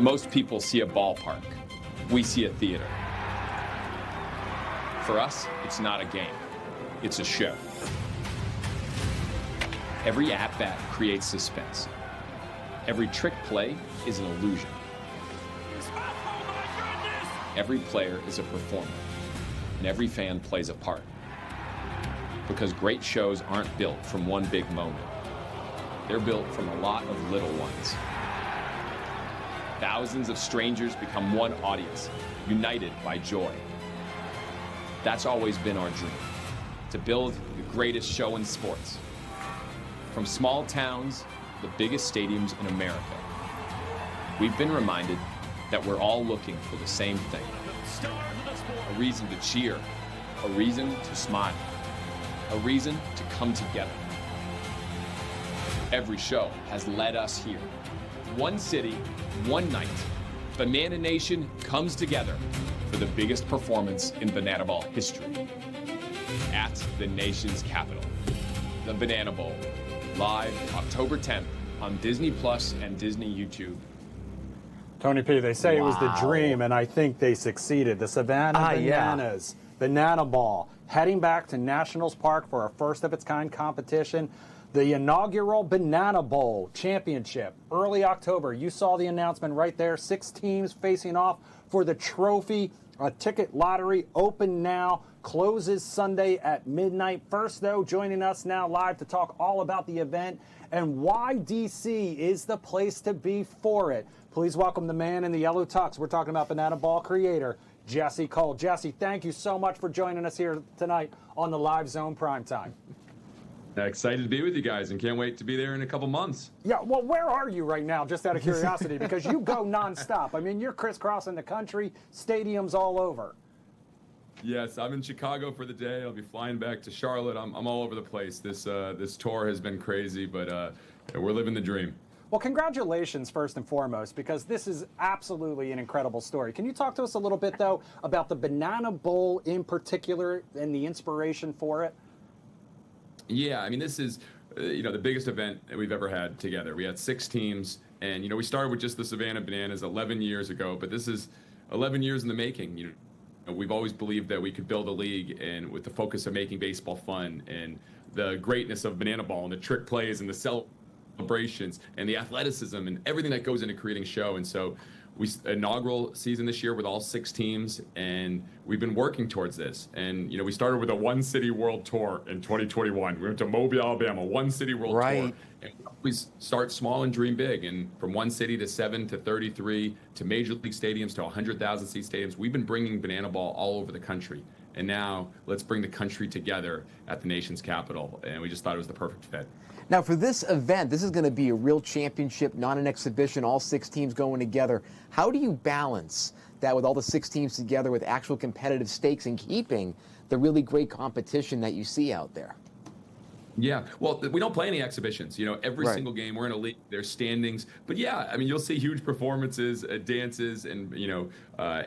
Most people see a ballpark. We see a theater. For us, it's not a game. It's a show. Every at-bat creates suspense. Every trick play is an illusion. Every player is a performer, and every fan plays a part. Because great shows aren't built from one big moment. They're built from a lot of little ones. Thousands of strangers become one audience, united by joy. That's always been our dream, to build the greatest show in sports. From small towns, the biggest stadiums in America, we've been reminded that we're all looking for the same thing. A reason to cheer, a reason to smile, a reason to come together. Every show has led us here. One city, one night. Banana Nation comes together for the biggest performance in Banana Ball history. At the nation's capital, the Banana Bowl. Live October 10th on Disney Plus and Disney YouTube. Tony P., they say it was the dream, and I think they succeeded. The Savannah Bananas, Banana Ball, heading back to Nationals Park for a first-of-its-kind competition. The inaugural Banana Bowl Championship, early October. You saw the announcement right there. 6 teams facing off for the trophy. A ticket lottery open now, closes Sunday at midnight. First, though, joining us now live to talk all about the event and why D.C. is the place to be for it. Please welcome the man in the yellow tux. We're talking about Banana Ball creator, Jesse Cole. Jesse, thank you so much for joining us here tonight on the Live Zone Primetime. Excited to be with you guys and can't wait to be there in a couple months. Yeah, well, where are you right now, just out of curiosity? Because you go nonstop. I mean, you're crisscrossing the country, stadiums all over. Yes, I'm in Chicago for the day. I'll be flying back to Charlotte. I'm all over the place. This tour has been crazy, but we're living the dream. Well, congratulations, first and foremost, because this is absolutely an incredible story. Can you talk to us a little bit, though, about the Banana Bowl in particular and the inspiration for it? Yeah, I mean, this is, the biggest event that we've ever had together. We had 6 teams, and, we started with just the Savannah Bananas 11 years ago, but this is 11 years in the making. We've always believed that we could build a league, and with the focus of making baseball fun and the greatness of Banana Ball and the trick plays and the celebrations and the athleticism and everything that goes into creating a show. And so we inaugural season this year with all 6 teams, and we've been working towards this. And we started with a one city world tour in 2021. We went to Mobile, Alabama, one city world tour. And we always start small and dream big. And from one city to 7 to 33 to major league stadiums to 100,000 seat stadiums, we've been bringing Banana Ball all over the country. And now let's bring the country together at the nation's capital. And we just thought it was the perfect fit. Now, for this event, this is going to be a real championship, not an exhibition, all 6 teams going together. How do you balance that with all the 6 teams together with actual competitive stakes and keeping the really great competition that you see out there? Yeah, well, we don't play any exhibitions. Every single game, we're in a league, there's standings. But yeah, I mean, you'll see huge performances, dances, and,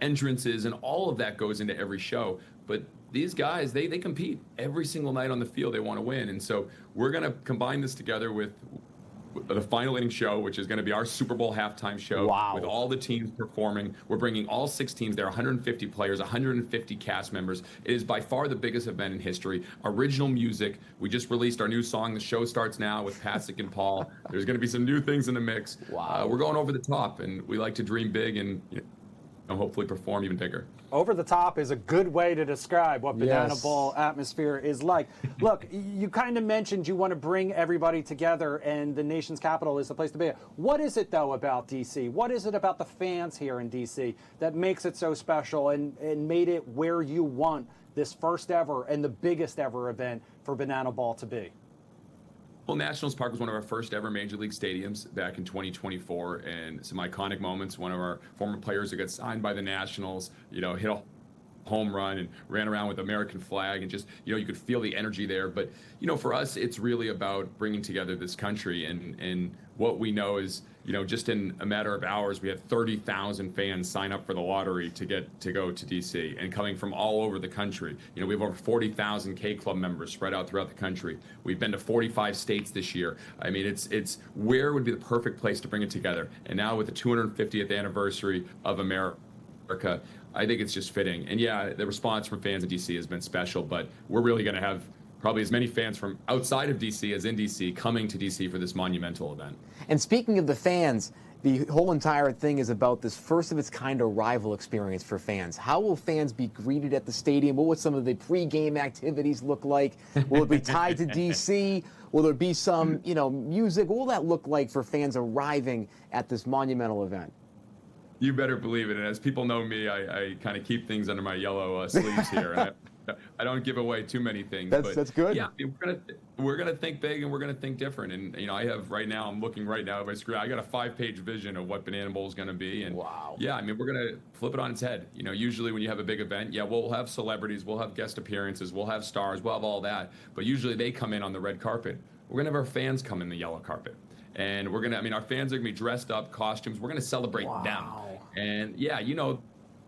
entrances, and all of that goes into every show. But these guys, they compete every single night on the field. They want to win. And so we're going to combine this together with the final inning show, which is going to be our Super Bowl halftime show with all the teams performing. We're bringing all 6 teams there, 150 players, 150 cast members. It is by far the biggest event in history. Original music. We just released our new song. The show starts now with Patrick and Paul. There's going to be some new things in the mix. We're going over the top, and we like to dream big and hopefully perform even bigger. Over the top is a good way to describe what Banana Bowl atmosphere is like. Look, you kind of mentioned you want to bring everybody together, and the nation's capital is the place to be. What is it, though, about D.C.? What is it about the fans here in D.C. that makes it so special and made it where you want this first ever and the biggest ever event for Banana Ball to be? Well, Nationals Park was one of our first ever major league stadiums back in 2024, and some iconic moments. One of our former players who got signed by the Nationals, hit a home run and ran around with American flag, and just, you could feel the energy there. But, for us, it's really about bringing together this country. And what we know is, just in a matter of hours, we had 30,000 fans sign up for the lottery to go to DC, and coming from all over the country. We have over 40,000 K Club members spread out throughout the country. We've been to 45 states this year. I mean, it's where would be the perfect place to bring it together. And now with the 250th anniversary of America, I think it's just fitting. And yeah, the response from fans in DC has been special, but we're really going to have probably as many fans from outside of DC as in DC coming to DC for this monumental event. And speaking of the fans, the whole entire thing is about this first of its kind arrival experience for fans. How will fans be greeted at the stadium? What would some of the pregame activities look like? Will it be tied to DC? Will there be some, music? What will that look like for fans arriving at this monumental event? You better believe it. And as people know me, I kind of keep things under my yellow sleeves here. I don't give away too many things. That's good. Yeah, we're gonna think big, and we're gonna think different. And I have right now. I'm looking right now at my screen. I got a 5-page vision of what Banana Bowl is gonna be. And wow. Yeah, I mean, we're gonna flip it on its head. Usually when you have a big event, yeah, we'll have celebrities, we'll have guest appearances, we'll have stars, we'll have all that. But usually they come in on the red carpet. We're gonna have our fans come in the yellow carpet. And our fans are gonna be dressed up, costumes. We're gonna celebrate them. And yeah,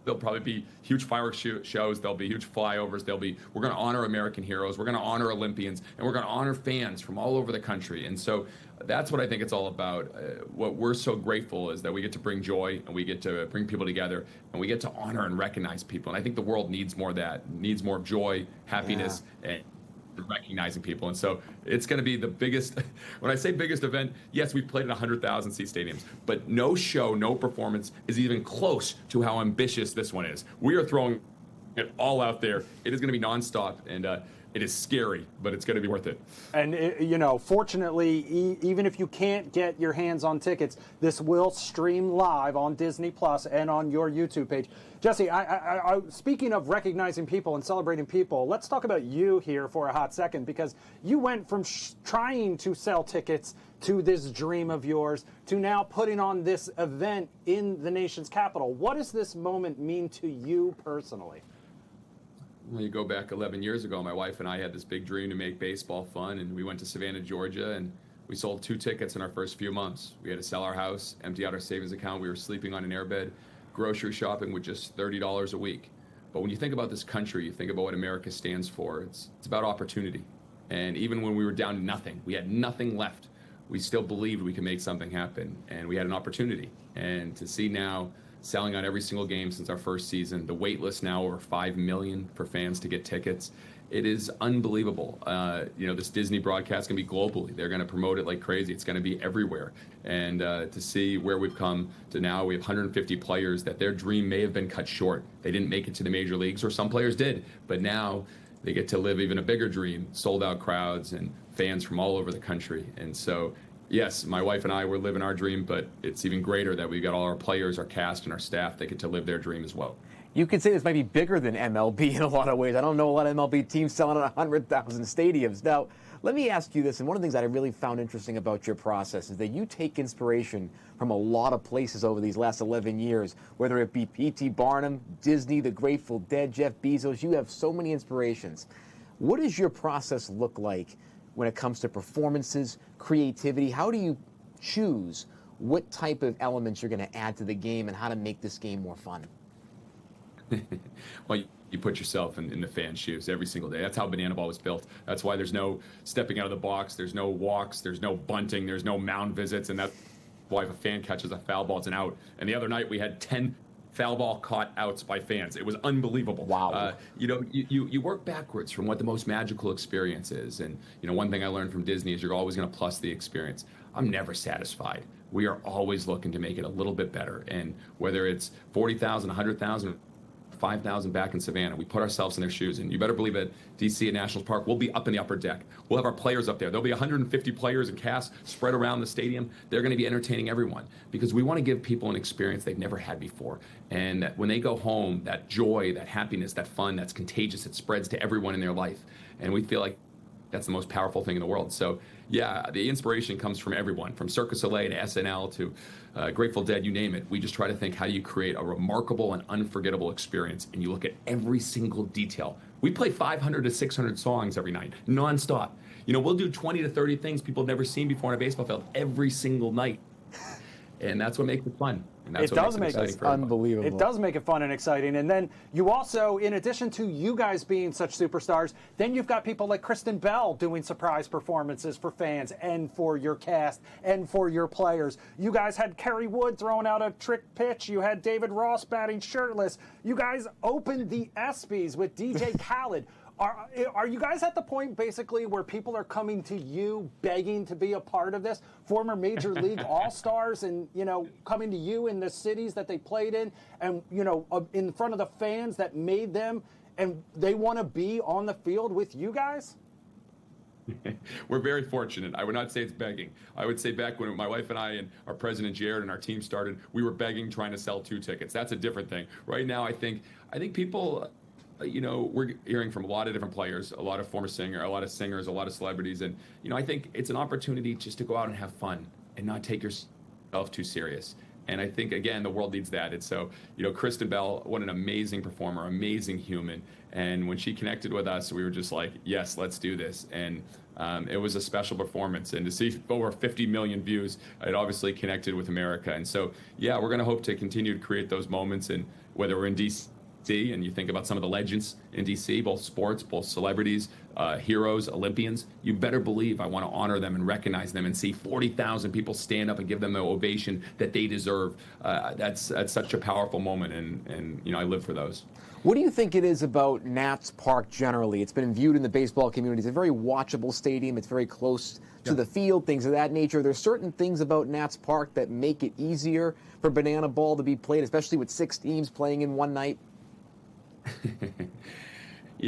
there'll probably be huge fireworks shows. There'll be huge flyovers. We're going to honor American heroes. We're going to honor Olympians, and we're going to honor fans from all over the country. And so that's what I think it's all about. What we're so grateful is that we get to bring joy, and we get to bring people together, and we get to honor and recognize people. And I think the world needs more of that, needs more joy, happiness, and recognizing people. And so it's going to be the biggest, when I say biggest event, yes, we've played in 100,000 seat stadiums, but no show, no performance is even close to how ambitious this one is. We are throwing it all out there. It is going to be nonstop, and it is scary, but it's going to be worth it. And, fortunately, even if you can't get your hands on tickets, this will stream live on Disney Plus and on your YouTube page. Jesse, I speaking of recognizing people and celebrating people, let's talk about you here for a hot second, because you went from trying to sell tickets to this dream of yours to now putting on this event in the nation's capital. What does this moment mean to you personally? When you go back 11 years ago, my wife and I had this big dream to make baseball fun, and we went to Savannah, Georgia, and we sold 2 tickets in our first few months. We had to sell our house, empty out our savings account. We were sleeping on an airbed, grocery shopping with just $30 a week. But when you think about this country, you think about what America stands for. It's about opportunity. And even when we were down to nothing, we had nothing left, we still believed we could make something happen, and we had an opportunity. And to see now selling out every single game since our first season, the wait list now over 5 million for fans to get tickets. It is unbelievable. This Disney broadcast can be globally. They're going to promote it like crazy. It's going to be everywhere. And to see where we've come to now, we have 150 players that their dream may have been cut short. They didn't make it to the major leagues, or some players did, but now they get to live even a bigger dream, sold out crowds and fans from all over the country. And so, yes, my wife and I were living our dream, but it's even greater that we've got all our players, our cast, and our staff that get to live their dream as well. You could say this might be bigger than MLB in a lot of ways. I don't know a lot of MLB teams selling at 100,000 stadiums. Now, let me ask you this, and one of the things that I really found interesting about your process is that you take inspiration from a lot of places over these last 11 years, whether it be P.T. Barnum, Disney, the Grateful Dead, Jeff Bezos. You have so many inspirations. What does your process look like when it comes to performances, creativity? How do you choose what type of elements you're going to add to the game and how to make this game more fun? Well, you put yourself in the fan's shoes every single day. That's how Banana Ball was built. That's why there's no stepping out of the box. There's no walks. There's no bunting. There's no mound visits. And that's why if a fan catches a foul ball, it's an out. And the other night we had 10 foul ball caught outs by fans. It was unbelievable. Wow. You work backwards from what the most magical experience is. And, one thing I learned from Disney is you're always going to plus the experience. I'm never satisfied. We are always looking to make it a little bit better. And whether it's 40,000, 100,000, 5,000 back in Savannah, we put ourselves in their shoes. And you better believe at DC at Nationals Park, we'll be up in the upper deck. We'll have our players up there. There'll be 150 players and cast spread around the stadium. They're going to be entertaining everyone because we want to give people an experience they've never had before. And that when they go home, that joy, that happiness, that fun, that's contagious, it spreads to everyone in their life. And we feel like That's the most powerful thing in the world. So yeah, the inspiration comes from everyone, from Cirque du Soleil to SNL to Grateful Dead, you name it. We just try to think, how do you create a remarkable and unforgettable experience? And you look at every single detail. We play 500 to 600 songs every night, nonstop. We'll do 20 to 30 things people have never seen before on a baseball field every single night. And that's what makes it fun. And that's what makes it exciting for everyone. Unbelievable. It does make it fun and exciting. And then you also, in addition to you guys being such superstars, then you've got people like Kristen Bell doing surprise performances for fans and for your cast and for your players. You guys had Kerry Wood throwing out a trick pitch. You had David Ross batting shirtless. You guys opened the ESPYs with DJ Khaled. Are you guys at the point basically where people are coming to you begging to be a part of this? Former Major League All-Stars and, coming to you in the cities that they played in and, in front of the fans that made them, and they want to be on the field with you guys? We're very fortunate. I would not say it's begging. I would say back when my wife and I and our president Jared and our team started, we were begging, trying to sell 2 tickets. That's a different thing. Right now, I think people... we're hearing from a lot of different players, a lot of former singers, a lot of singers, a lot of celebrities. And, I think it's an opportunity just to go out and have fun and not take yourself too serious. And I think, again, the world needs that. And so, Kristen Bell, what an amazing performer, amazing human. And when she connected with us, we were just like, yes, let's do this. And it was a special performance. And to see over 50 million views, it obviously connected with America. And so, yeah, we're going to hope to continue to create those moments. And whether we're in DC, and you think about some of the legends in DC, both sports, both celebrities, heroes, Olympians, you better believe I want to honor them and recognize them and see 40,000 people stand up and give them the ovation that they deserve. That's such a powerful moment, and I live for those. What do you think it is about Nats Park generally? It's been viewed in the baseball community as a very watchable stadium. It's very close to the field, things of that nature. There's certain things about Nats Park that make it easier for banana ball to be played, especially with 6 teams playing in one night.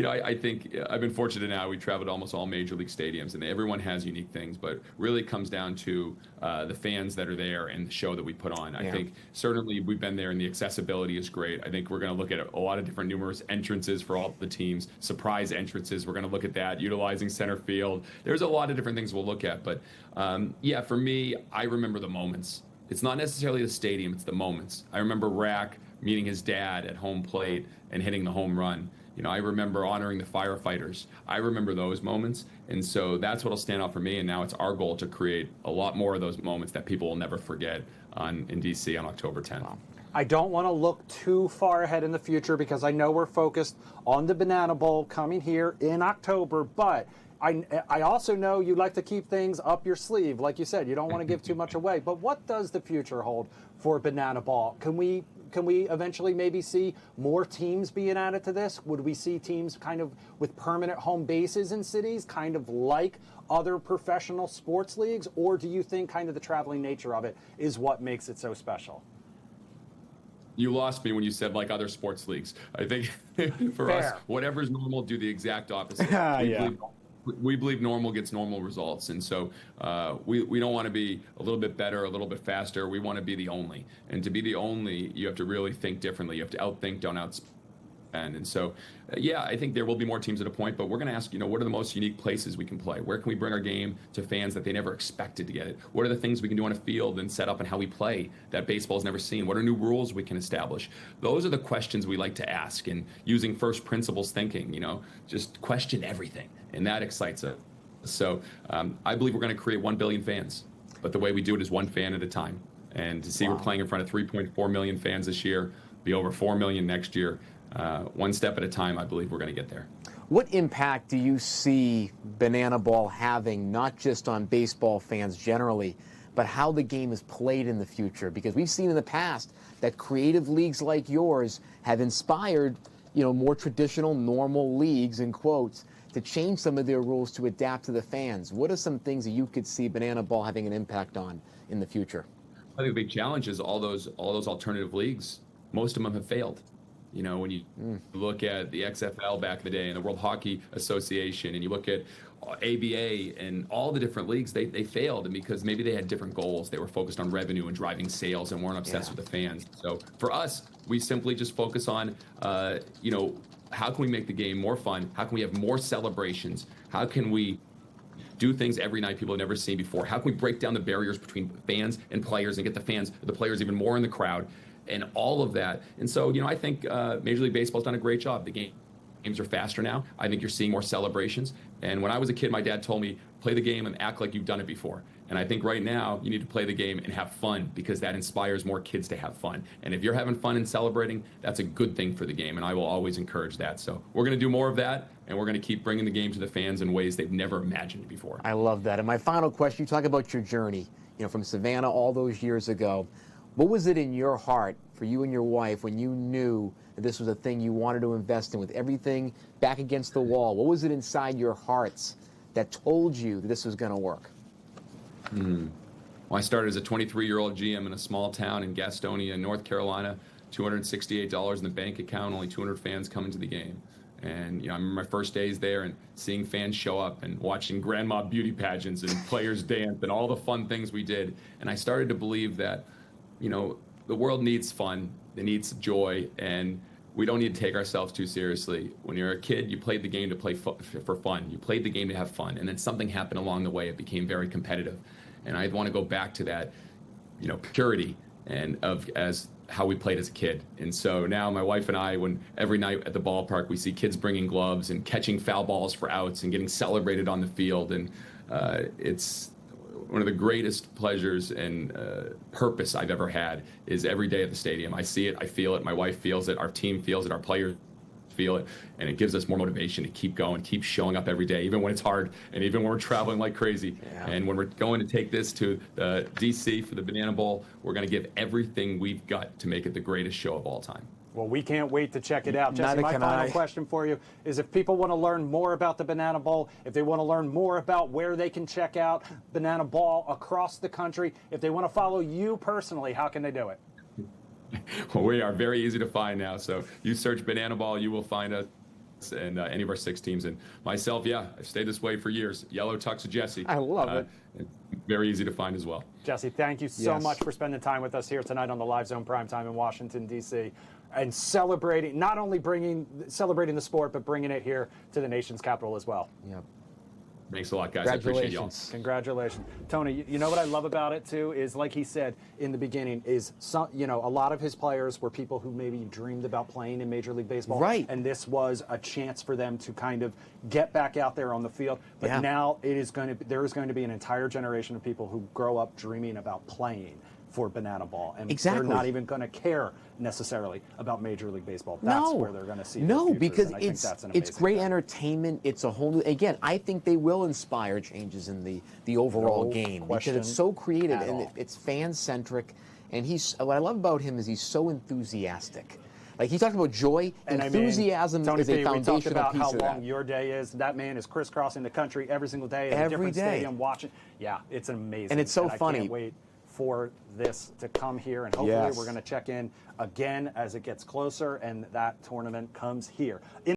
I think I've been fortunate now. We traveled to almost all major league stadiums, and everyone has unique things, but really it comes down to the fans that are there and the show that we put on. I think certainly we've been there, and the accessibility is great. I think we're going to look at a lot of different numerous entrances for all the teams, surprise entrances. We're going to look at that, utilizing center field. There's a lot of different things we'll look at, but for me, I remember the moments. It's not necessarily the stadium, it's the moments. I remember Rack meeting his dad at home plate and hitting the home run. I remember honoring the firefighters. I remember those moments. And so that's what'll stand out for me. And now it's our goal to create a lot more of those moments that people will never forget in DC on October 10th. I don't want to look too far ahead in the future because I know we're focused on the Banana Bowl coming here in October, but I also know you like to keep things up your sleeve. Like you said, you don't want to give too much away. But what does the future hold for Banana Ball? Can we eventually maybe see more teams being added to this? Would we see teams kind of with permanent home bases in cities, kind of like other professional sports leagues? Or do you think kind of the traveling nature of it is what makes it so special? You lost me when you said like other sports leagues. I think for us, whatever's normal, do the exact opposite. We believe normal gets normal results. And so we don't want to be a little bit better, a little bit faster. We want to be the only. And to be the only, you have to really think differently. You have to outthink, don't outspend. And so, I think there will be more teams at a point, but we're going to ask, what are the most unique places we can play? Where can we bring our game to fans that they never expected to get it? What are the things we can do on a field and set up and how we play that baseball's never seen? What are new rules we can establish? Those are the questions we like to ask, and using first principles thinking, just question everything. And that excites us. So I believe we're going to create 1 billion fans, but the way we do it is one fan at a time. And to see we're playing in front of 3.4 million fans this year, be over 4 million next year. One step at a time, I believe we're going to get there. What impact do you see Banana Ball having, not just on baseball fans generally, but how the game is played in the future? Because we've seen in the past that creative leagues like yours have inspired, more traditional, normal leagues, in quotes, to change some of their rules to adapt to the fans. What are some things that you could see Banana Ball having an impact on in the future? I think the big challenge is all those alternative leagues. Most of them have failed. When you look at the XFL back in the day and the World Hockey Association, and you look at ABA and all the different leagues, they failed, and because maybe they had different goals. They were focused on revenue and driving sales and weren't obsessed with the fans. So for us, we simply just focus on, how can we make the game more fun? How can we have more celebrations? How can we do things every night people have never seen before? How can we break down the barriers between fans and players and get the players even more in the crowd and all of that? And so, I think Major League Baseball's done a great job. The games are faster now. I think you're seeing more celebrations. And when I was a kid, my dad told me, play the game and act like you've done it before. And I think right now you need to play the game and have fun, because that inspires more kids to have fun. And if you're having fun and celebrating, that's a good thing for the game. And I will always encourage that. So we're going to do more of that, and we're going to keep bringing the game to the fans in ways they've never imagined before. I love that. And my final question, you talk about your journey, from Savannah all those years ago. What was it in your heart for you and your wife when you knew that this was a thing you wanted to invest in with everything back against the wall? What was it inside your hearts that told you that this was going to work? Well, I started as a 23-year-old GM in a small town in Gastonia, North Carolina, $268 in the bank account, only 200 fans coming to the game. And, I remember my first days there and seeing fans show up and watching grandma beauty pageants and players dance and all the fun things we did. And I started to believe that, the world needs fun, it needs joy, and we don't need to take ourselves too seriously. When you're a kid, you played the game to play for fun. You played the game to have fun, and then something happened along the way. It became very competitive, and I want to go back to that, purity and as how we played as a kid. And so now my wife and I, when every night at the ballpark we see kids bringing gloves and catching foul balls for outs and getting celebrated on the field, and it's one of the greatest pleasures and purpose I've ever had is every day at the stadium. I see it, I feel it, my wife feels it, our team feels it, our players feel it, and it gives us more motivation to keep going, keep showing up every day, even when it's hard, and even when we're traveling like crazy. Yeah. And when we're going to take this to DC for the Banana Bowl, we're going to give everything we've got to make it the greatest show of all time. Well, we can't wait to check it out. Jesse, my final question for you is, if people want to learn more about the Banana Bowl, if they want to learn more about where they can check out Banana Bowl across the country, if they want to follow you personally, how can they do it? Well, we are very easy to find now. So you search Banana Ball, you will find us and any of our 6 teams. And myself, I've stayed this way for years. Yellow Tux Jesse. I love it. Very easy to find as well. Jesse, thank you so much for spending time with us here tonight on the Live Zone Primetime in Washington, D.C. and celebrating, not only celebrating the sport, but bringing it here to the nation's capital as well. Yep. Thanks a lot, guys. I appreciate y'all. Congratulations. Tony, you know what I love about it, too, is like he said in the beginning, is a lot of his players were people who maybe dreamed about playing in Major League Baseball. Right. And this was a chance for them to kind of get back out there on the field. But now there is going to be an entire generation of people who grow up dreaming about playing for Banana Ball. And they're not even going to care necessarily about Major League Baseball. That's where they're going to see their futures, because and I think that's an it's great thing. Entertainment. It's a whole new, again, I think they will inspire changes in the overall game, because it's so creative and it's fan-centric. And what I love about him is he's so enthusiastic. Like, he talked about joy, and enthusiasm is a foundational piece of that. Tony P, we talked about how long your day is. That man is crisscrossing the country every single day at a different stadium watching. Yeah, it's amazing. And it's so funny. I can't wait for this to come here, and hopefully we're going to check in again as it gets closer and that tournament comes here.